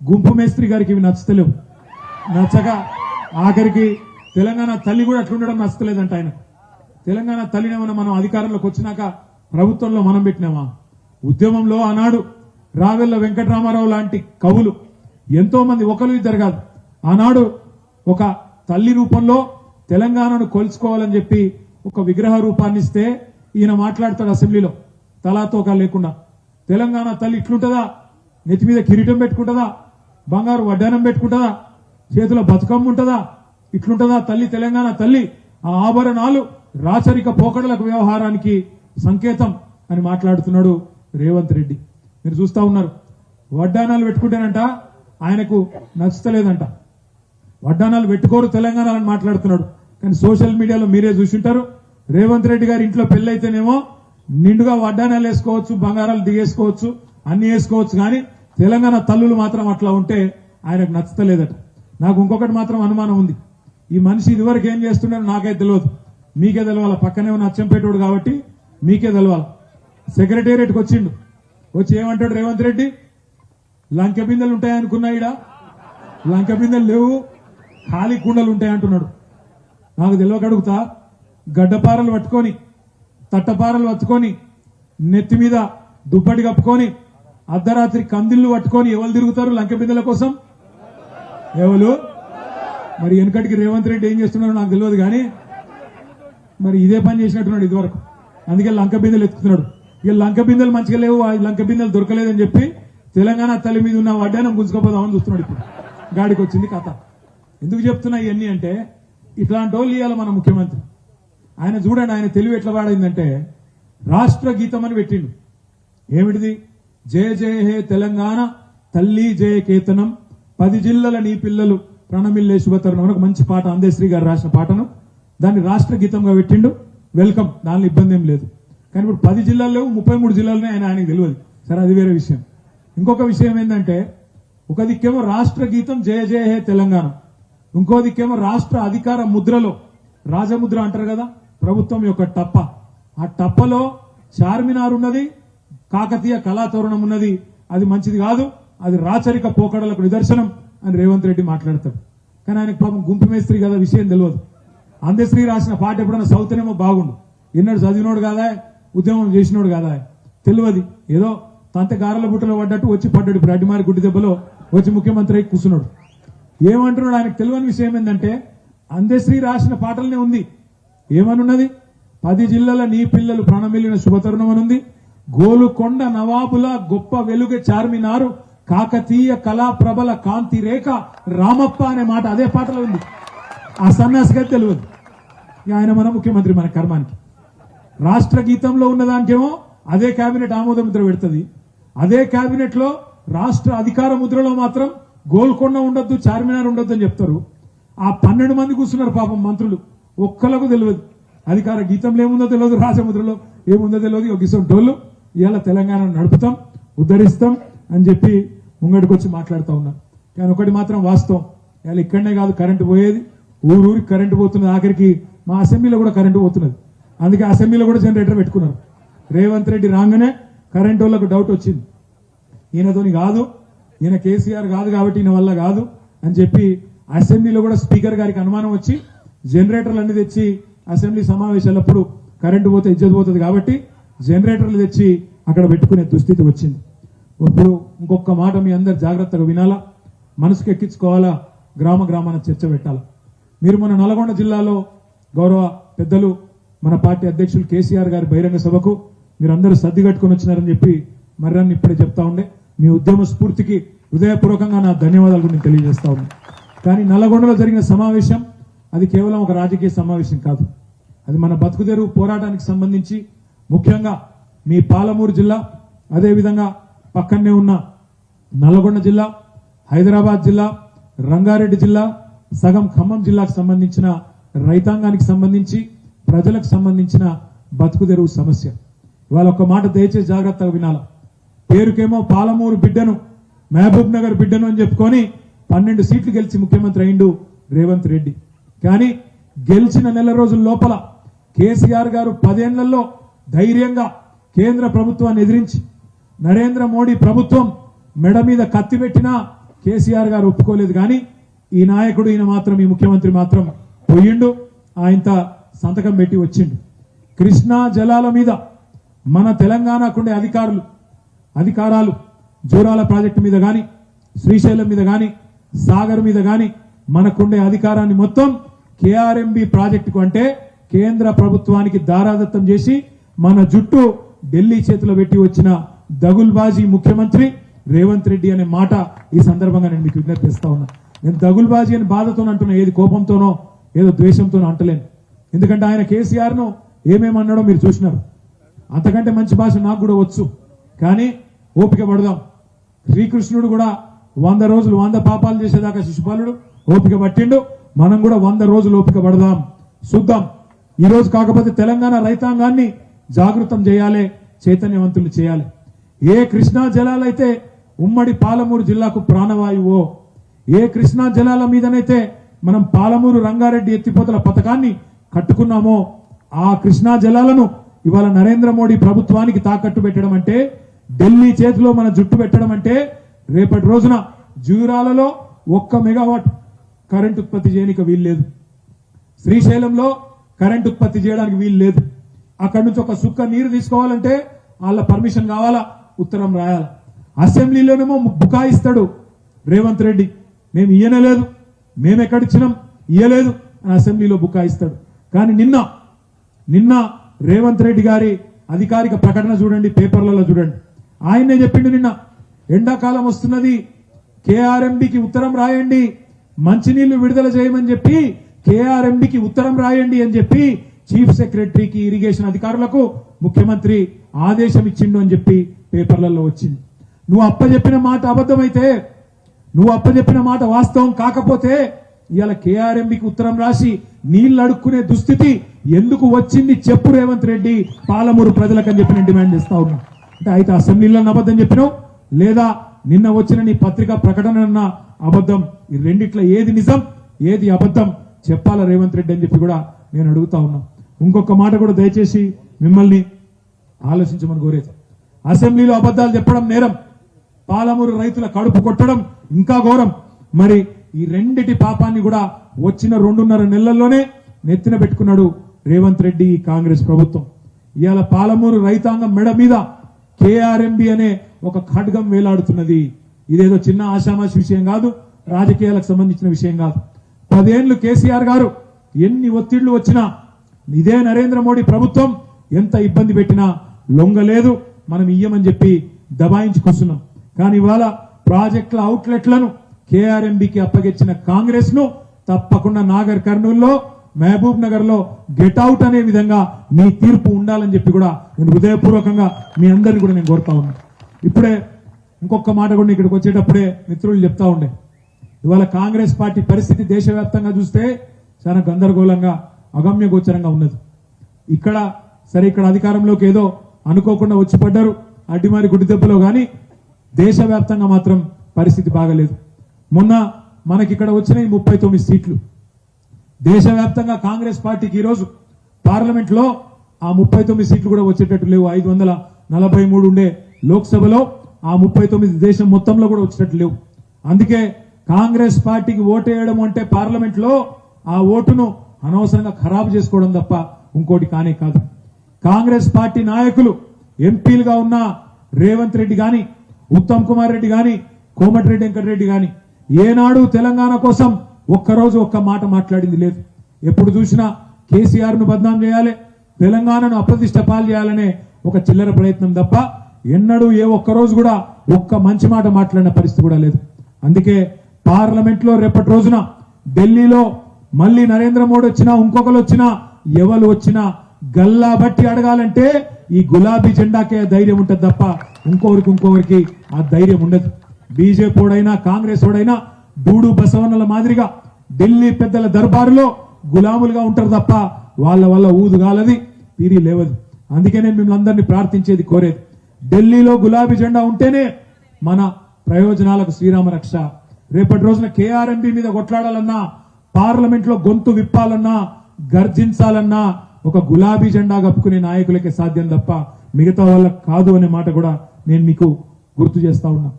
గుంపు మేస్త్రి గారికి ఇవి నచ్చలేవు. నచ్చక ఆఖరికి తెలంగాణ తల్లి కూడా అట్లుండడం నచ్చలేదంట ఆయన. తెలంగాణ తల్లినేమన్నా మనం అధికారంలోకి వచ్చినాక ప్రభుత్వంలో మనం పెట్టినామా? ఉద్యమంలో ఆనాడు రావెల్ల వెంకటరామారావు లాంటి కవులు ఎంతో మంది, ఒకరు ఇద్దరు కాదు, ఆనాడు ఒక తల్లి రూపంలో తెలంగాణను కొలుచుకోవాలని చెప్పి ఒక విగ్రహ రూపాన్ని ఇస్తే ఈయన మాట్లాడతాడు అసెంబ్లీలో తలాతోక లేకుండా. తెలంగాణ తల్లి ఇట్లుంటుందా? నెత్తి మీద కిరీటం పెట్టుకుంటుందా? బంగారు వడ్డానం పెట్టుకుంటుందా? చేతిలో బతుకమ్మ ఉంటుందా? ఇట్లుంటుందా తల్లి? తెలంగాణ తల్లి ఆ ఆభరణాలు రాచరిక పోకడలకు వ్యవహారానికి సంకేతం అని మాట్లాడుతున్నాడు రేవంత్ రెడ్డి. మీరు చూస్తా ఉన్నారు. వడ్డానాలు పెట్టుకుంటేనంట ఆయనకు నచ్చలేదంట. వడ్డానాలు పెట్టుకోరు తెలంగాణ అని మాట్లాడుతున్నాడు. కానీ సోషల్ మీడియాలో మీరే చూసింటారు. రేవంత్ రెడ్డి గారి ఇంట్లో పెళ్ళైతేనేమో నిండుగా వడ్డానాలు వేసుకోవచ్చు, బంగారాలు దిగేసుకోవచ్చు, అన్ని వేసుకోవచ్చు. కానీ తెలంగాణ తల్లులు మాత్రం అట్లా ఉంటే ఆయనకు నచ్చలేదట. నాకు ఇంకొకటి మాత్రం అనుమానం ఉంది. ఈ మనిషి ఇదివరకు ఏం చేస్తున్నాడో నాకైతే తెలియదు, మీకే తెలవాలి. పక్కనే ఉన్న అచ్చంపేటోడు కాబట్టి మీకే తెలవాలి. సెక్రటేరియట్కి వచ్చిండు. వచ్చి ఏమంటాడు రేవంత్ రెడ్డి? లంక బిందెలు ఉంటాయనుకున్నా, ఈడ లంక బిందెలు లేవు, ఖాళీ కుండలు ఉంటాయంటున్నాడు. నాకు తెలియక అడుగుతా, గడ్డపారలు పట్టుకొని, తట్టపారలు పట్టుకొని, నెత్తి మీద దుప్పటి కప్పుకొని, అర్ధరాత్రి కందిళ్ళు పట్టుకొని ఎవరు తిరుగుతారు లంక బిందెల కోసం? ఎవరు? మరి వెనకటికి రేవంత్ రెడ్డి ఏం చేస్తున్నాడో నాకు తెలియదు. కానీ మరి ఇదే పని చేసినట్టున్నాడు ఇదివరకు. అందుకే లంక బిందెలు ఎత్తుకున్నాడు. ఇక లంక బిందెలు మంచిగా లేవు, ఆ లంక బిందెలు దొరకలేదని చెప్పి తెలంగాణ తల్లి మీద ఉన్న వడ్డానం గుంజుకోపోదామని చూస్తున్నాడు. ఇప్పుడు గాడికి వచ్చింది కథ. ఎందుకు చెప్తున్నా ఇవన్నీ అంటే, ఇట్లాంటి వాళ్ళు ఇవ్వాలి మన ముఖ్యమంత్రి. ఆయన చూడండి, ఆయన తెలివి ఎట్లా వాడైందంటే రాష్ట్ర గీతం అని పెట్టిండు. ఏమిటిది? జయ జయ హే తెలంగాణ తల్లి జయ కేతనం, 10 జిల్లాల నీ పిల్లలు ప్రణమిల్లే శుభతరుణం అని ఒక మంచి పాట, అందశ్రీ గారు రాసిన పాటను దాన్ని రాష్ట్ర గీతంగా పెట్టిండు. వెల్కమ్, దానిలో ఇబ్బంది ఏం లేదు. కానీ ఇప్పుడు 10 జిల్లాలు లేవు, 33 జిల్లాలనే ఆయనకు తెలియదు. సరే, అది వేరే విషయం. ఇంకొక విషయం ఏంటంటే, ఒక దిక్కేమో రాష్ట్ర గీతం జయ జయ హే తెలంగాణ, ఇంకో దిక్కేమో రాష్ట్ర అధికార ముద్రలో రాజముద్ర అంటారు కదా ప్రభుత్వం యొక్క టప్ప, ఆ టప్పలో చార్మినార్ ఉన్నది, కాకతీయ కళాతోరణం ఉన్నది. అది మంచిది కాదు, అది రాచరిక పోకడలకు నిదర్శనం అని రేవంత్ రెడ్డి మాట్లాడతాడు. కానీ ఆయనకు పాపం గుంపు మేస్త్రి కదా, విషయం తెలియదు. అందశ్రీ రాసిన పాట ఎప్పుడైనా సౌతనేమో బాగుండు, ఎన్నడు చదివినోడు కాదా, ఉద్యమం చేసినోడు కాదా, తెలియదు. ఏదో తంత గారెల బుట్టలో పడ్డట్టు వచ్చి పడ్డాడు. ఇప్పుడు అడ్డిమారి గుడ్డి దెబ్బలో వచ్చి ముఖ్యమంత్రి అయి కూర్చున్నాడు. ఏమంటున్నాడు? ఆయనకు తెలియని విషయం ఏంటంటే, అందశ్రీ రాసిన పాటలనే ఉంది. ఏమనున్నది? 10 జిల్లాల నీ పిల్లలు ప్రాణమిల్లిన శుభతరుణం అనుంది. గోలుకొండ నవాబుల గొప్ప వెలుగ చార్మినారు, కాకతీయ కళా ప్రబల కాంతి రేఖ రామప్ప అనే మాట అదే పాటలో ఉంది. ఆ సన్యాసిగా తెలియదు. ఆయన మన ముఖ్యమంత్రి, మన కర్మానికి. రాష్ట్ర గీతంలో ఉన్నదానికేమో అదే కేబినెట్ ఆమోద ముద్ర పెడుతుంది. అదే కేబినెట్ లో రాష్ట్ర అధికార ముద్రలో మాత్రం గోల్కొండ ఉండొద్దు, చార్మినార్ ఉండొద్దు అని చెప్తారు. ఆ 12 మంది కూర్చున్నారు పాపం మంత్రులు, ఒక్కలకు తెలియదు. అధికార గీతంలో ఏముందో తెలియదు, రాజముద్రలో ఏముందో తెలియదు. ఒక గిసం డోళ్ళు ఇవాళ తెలంగాణను నడుపుతాం, ఉద్ధరిస్తాం అని చెప్పి ముంగడికి వచ్చి మాట్లాడుతూ ఉన్నారు. కానీ ఒకటి మాత్రం వాస్తవం, ఇవాళ ఇక్కడనే కాదు కరెంటు పోయేది, ఊరూరికి కరెంటు పోతున్నది. ఆఖరికి మా అసెంబ్లీలో కూడా కరెంటు పోతున్నది. అందుకే అసెంబ్లీలో కూడా జనరేటర్ పెట్టుకున్నారు. రేవంత్ రెడ్డి రాగానే కరెంటు వాళ్ళకు డౌట్ వచ్చింది, ఈయనతోని కాదు, ఈయన కేసీఆర్ కాదు కాబట్టి ఈయన వల్ల కాదు అని చెప్పి అసెంబ్లీలో కూడా స్పీకర్ గారికి అనుమానం వచ్చి జనరేటర్లు అన్ని తెచ్చి అసెంబ్లీ సమావేశాలప్పుడు కరెంటు పోతే ఇజ్జత్ పోతుంది కాబట్టి జనరేటర్లు తెచ్చి అక్కడ పెట్టుకునే దుస్థితి వచ్చింది. ఇప్పుడు ఇంకొక మాట మీ అందరు జాగ్రత్తగా వినాలా, మనసుకు ఎక్కించుకోవాలా, గ్రామ గ్రామాన చర్చ పెట్టాలా. మీరు మన నల్గొండ జిల్లాలో గౌరవ పెద్దలు మన పార్టీ అధ్యక్షులు కేసీఆర్ గారి బహిరంగ సభకు మీరందరూ సర్ది కట్టుకుని వచ్చినారని చెప్పి మర్రాన్ని ఇప్పుడే చెప్తా ఉండే. మీ ఉద్యమ స్ఫూర్తికి హృదయపూర్వకంగా నా ధన్యవాదాలు నేను తెలియజేస్తా ఉన్నాను. కానీ నల్లగొండలో జరిగిన సమావేశం అది కేవలం ఒక రాజకీయ సమావేశం కాదు. అది మన బతుకుదెరువు పోరాటానికి సంబంధించి ముఖ్యంగా మీ పాలమూరు జిల్లా, అదేవిధంగా పక్కనే ఉన్న నల్లగొండ జిల్లా, హైదరాబాద్ జిల్లా, రంగారెడ్డి జిల్లా, సగం ఖమ్మం జిల్లాకు సంబంధించిన రైతాంగానికి సంబంధించి ప్రజలకు సంబంధించిన బతుకుదెరువు సమస్య. ఇవాళ ఒక మాట దయచేసి జాగ్రత్తగా వినాల. పేరుకేమో పాలమూరు బిడ్డను, మహబూబ్ నగర్ బిడ్డను అని చెప్పుకొని 12 సీట్లు గెలిచి ముఖ్యమంత్రి అయిండు రేవంత్ రెడ్డి. కానీ గెలిచిన నెల రోజుల లోపల కేసీఆర్ గారు 10 ఏళ్లలో ధైర్యంగా కేంద్ర ప్రభుత్వాన్ని ఎదిరించి నరేంద్ర మోడీ ప్రభుత్వం మెడ మీద కత్తి పెట్టినా కేసీఆర్ గారు ఒప్పుకోలేదు కానీ ఈ నాయకుడు ఈయన మాత్రం ఈ ముఖ్యమంత్రి మాత్రం పోయిండు. ఆయనత సంతకం పెట్టి వచ్చిండు. కృష్ణా జలాల మీద మన తెలంగాణకుండే అధికారాలు జూరాల ప్రాజెక్టు మీద గాని శ్రీశైలం మీద గాని సాగర్ మీద గాని మనకుండే అధికారాన్ని మొత్తం కేఆర్ఎంబి ప్రాజెక్టుకు అంటే కేంద్ర ప్రభుత్వానికి దారాదత్తం చేసి మన జుట్టు ఢిల్లీ చేతిలో పెట్టి వచ్చిన దగుల్బాజీ ముఖ్యమంత్రి రేవంత్ రెడ్డి అనే మాట ఈ సందర్భంగా నేను మీకు విజ్ఞప్తి చేస్తా ఉన్నా. నేను దగుల్బాజీ అని బాధతో అంటున్నా, ఏది కోపంతోనో ఏదో ద్వేషంతోనో అంటలేను. ఎందుకంటే ఆయన కేసీఆర్ ను ఏమేమన్నాడో మీరు చూసినారు. అంతకంటే మంచి భాష నాకు కూడా వచ్చు, కానీ ఓపిక పడదాం. శ్రీకృష్ణుడు కూడా 100 రోజులు 100 పాపాలు చేసేదాకా శిశుపాలుడు ఓపిక పట్టిండు. మనం కూడా 100 రోజులు ఓపిక పడదాం, చూద్దాం. ఈ రోజు కాకపోతే తెలంగాణ రైతాంగాన్ని జాగృతం చేయాలి, చైతన్యవంతులు చేయాలి. ఏ కృష్ణా జలాలైతే ఉమ్మడి పాలమూరు జిల్లాకు ప్రాణవాయువో, ఏ కృష్ణా జలాల మీదనైతే మనం పాలమూరు రంగారెడ్డి ఎత్తిపోతల పథకాన్ని కట్టుకున్నామో ఆ కృష్ణా జలాలను ఇవాళ నరేంద్ర మోడీ ప్రభుత్వానికి తాకట్టు పెట్టడం అంటే, ఢిల్లీ చేతిలో మన జుట్టు పెట్టడం అంటే, రేపటి రోజున జూరాలలో 1 మెగావాట్ కరెంట్ ఉత్పత్తి చేయడానికి వీలు లేదు. శ్రీశైలంలో కరెంట్ ఉత్పత్తి చేయడానికి వీలు లేదు. అక్కడి నుంచి ఒక సుక్క నీరు తీసుకోవాలంటే వాళ్ళ పర్మిషన్ కావాలా, ఉత్తరం రాయాలి. అసెంబ్లీలోనేమో బుకాయిస్తాడు రేవంత్ రెడ్డి, మేము ఇయ్యనలేదు, మేమెక్కడిచ్చినాం ఇయ్యలేదు అని అసెంబ్లీలో బుకాయిస్తాడు. కానీ నిన్న రేవంత్ రెడ్డి గారి అధికారిక ప్రకటన చూడండి, పేపర్లలో చూడండి. ఆయనే చెప్పిండు నిన్న, ఎండాకాలం వస్తున్నది, కేఆర్ఎంబికి ఉత్తరం రాయండి, మంచినీళ్లు విడుదల చేయమని చెప్పి కేఆర్ఎంబికి ఉత్తరం రాయండి అని చెప్పి చీఫ్ సెక్రటరీకి ఇరిగేషన్ అధికారులకు ముఖ్యమంత్రి ఆదేశం ఇచ్చిండు అని చెప్పి పేపర్లలో వచ్చింది. నువ్వు అప్పచెప్పిన మాట అబద్ధమైతే, నువ్వు అప్పచెప్పిన మాట వాస్తవం కాకపోతే ఇవాళ కేఆర్ఎంబికి ఉత్తరం రాసి నీళ్లు అడుక్కునే దుస్థితి ఎందుకు వచ్చింది చెప్పు రేవంత్ రెడ్డి పాలమూరు ప్రజలకని చెప్పి నేను డిమాండ్ చేస్తా ఉన్నా. అంటే అయితే అసెంబ్లీలో అబద్ధం చెప్పినావు, లేదా నిన్న వచ్చిన నీ పత్రికా ప్రకటన అన్న అబద్ధం, ఈ రెండిట్ల ఏది నిజం ఏది అబద్ధం చెప్పాలా రేవంత్ రెడ్డి అని చెప్పి కూడా నేను అడుగుతా ఉన్నా. ఇంకొక మాట కూడా దయచేసి మిమ్మల్ని ఆలోచించమని కోరేది. అసెంబ్లీలో అబద్ధాలు చెప్పడం నేరం, పాలమూరు రైతుల కడుపు కొట్టడం ఇంకా ఘోరం. మరి ఈ రెండిటి పాపాన్ని కూడా వచ్చిన 2.5 నెలల్లోనే నెత్తిన పెట్టుకున్నాడు రేవంత్ రెడ్డి కాంగ్రెస్ ప్రభుత్వం. ఇవాళ పాలమూరు రైతాంగం మెడ మీద కేఆర్ఎంబి అనే ఒక ఖడ్గం వేలాడుతున్నది. ఇదేదో చిన్న ఆషామాషి విషయం కాదు, రాజకీయాలకు సంబంధించిన విషయం కాదు. 10 ఏళ్లు కేసీఆర్ గారు ఎన్ని ఒత్తిళ్లు వచ్చినా, ఇదే నరేంద్ర మోడీ ప్రభుత్వం ఎంత ఇబ్బంది పెట్టినా లొంగలేదు. మనం ఇయ్యమని చెప్పి దబాయించి కూర్చున్నాం. కానీ ఇవాళ ప్రాజెక్టుల అవుట్లెట్లను కేఆర్ఎంబికి అప్పగించిన కాంగ్రెస్ ను తప్పకుండా నాగర్ కర్నూల్లో, మహబూబ్ నగర్ లో గెట్ అవుట్ అనే విధంగా మీ తీర్పు ఉండాలని చెప్పి కూడా నేను హృదయపూర్వకంగా మీ అందరిని కూడా నేను కోరుతా ఉన్నా. ఇప్పుడే ఇంకొక మాట కూడా ఇక్కడికి వచ్చేటప్పుడే మిత్రులు చెప్తా ఉండే, ఇవాళ కాంగ్రెస్ పార్టీ పరిస్థితి దేశవ్యాప్తంగా చూస్తే చాలా గందరగోళంగా అగమ్య గోచరంగా ఉన్నది. ఇక్కడ అధికారంలోకి ఏదో అనుకోకుండా వచ్చి పడ్డారు అడ్డిమారి గుడి దెబ్బలో, కానీ దేశవ్యాప్తంగా మాత్రం పరిస్థితి బాగలేదు. మొన్న మనకి ఇక్కడ వచ్చిన 39 సీట్లు దేశవ్యాప్తంగా కాంగ్రెస్ పార్టీకి ఈరోజు పార్లమెంట్ లో ఆ 39 సీట్లు కూడా వచ్చేటట్టు లేవు. 543 ఉండే లోక్సభలో ఆ 39 దేశం మొత్తంలో కూడా వచ్చేటట్టు లేవు. అందుకే కాంగ్రెస్ పార్టీకి ఓటేయడం అంటే పార్లమెంట్ లో ఆ ఓటును అనవసరంగా ఖరాబు చేసుకోవడం తప్ప ఇంకోటి కానే కాదు. కాంగ్రెస్ పార్టీ నాయకులు ఎంపీలుగా ఉన్న రేవంత్ రెడ్డి గాని, ఉత్తమ్ కుమార్ రెడ్డి గాని, కోమటిరెడ్డి వెంకటరెడ్డి గాని ఏనాడు తెలంగాణ కోసం ఒక్కరోజు ఒక్క మాట మాట్లాడింది లేదు. ఎప్పుడు చూసినా కేసీఆర్ ను బద్నాం చేయాలి, తెలంగాణను అప్రతిష్ట పాలు చేయాలనే ఒక చిల్లర ప్రయత్నం తప్ప ఎన్నడూ ఏ ఒక్కరోజు కూడా ఒక్క మంచి మాట మాట్లాడిన పరిస్థితి కూడా లేదు. అందుకే పార్లమెంట్ లో రేపటి రోజున ఢిల్లీలో మళ్ళీ నరేంద్ర మోడీ వచ్చినా, ఇంకొకరు వచ్చినా, ఎవరు వచ్చినా గల్లా బట్టి అడగాలంటే ఈ గులాబీ జెండాకే ధైర్యం ఉంటుంది తప్ప ఇంకొకరికి ఆ ధైర్యం ఉండదు. బీజేపీ ఓడైనా కాంగ్రెస్ ఓడైనా డూడు బసవన్నల మాదిరిగా ఢిల్లీ పెద్దల దర్బారులో గులాములుగా ఉంటారు తప్ప వాళ్ళ వల్ల ఊదుగాలది, తీరి లేవదు. అందుకే నేను మిమ్మల్ని అందరినీ ప్రార్థించేది, కోరేది, ఢిల్లీలో గులాబీ జెండా ఉంటేనే మన ప్రయోజనాలకు శ్రీరామ రక్ష. రేపటి రోజున కేఆర్ఎంబి మీద కొట్లాడాలన్నా, పార్లమెంట్ లో గొంతు విప్పాలన్నా, గర్జించాలన్నా ఒక గులాబీ జెండా కప్పుకునే నాయకులకే సాధ్యం తప్ప మిగతా వాళ్ళకి కాదు అనే మాట కూడా నేను మీకు గుర్తు చేస్తా ఉన్నా.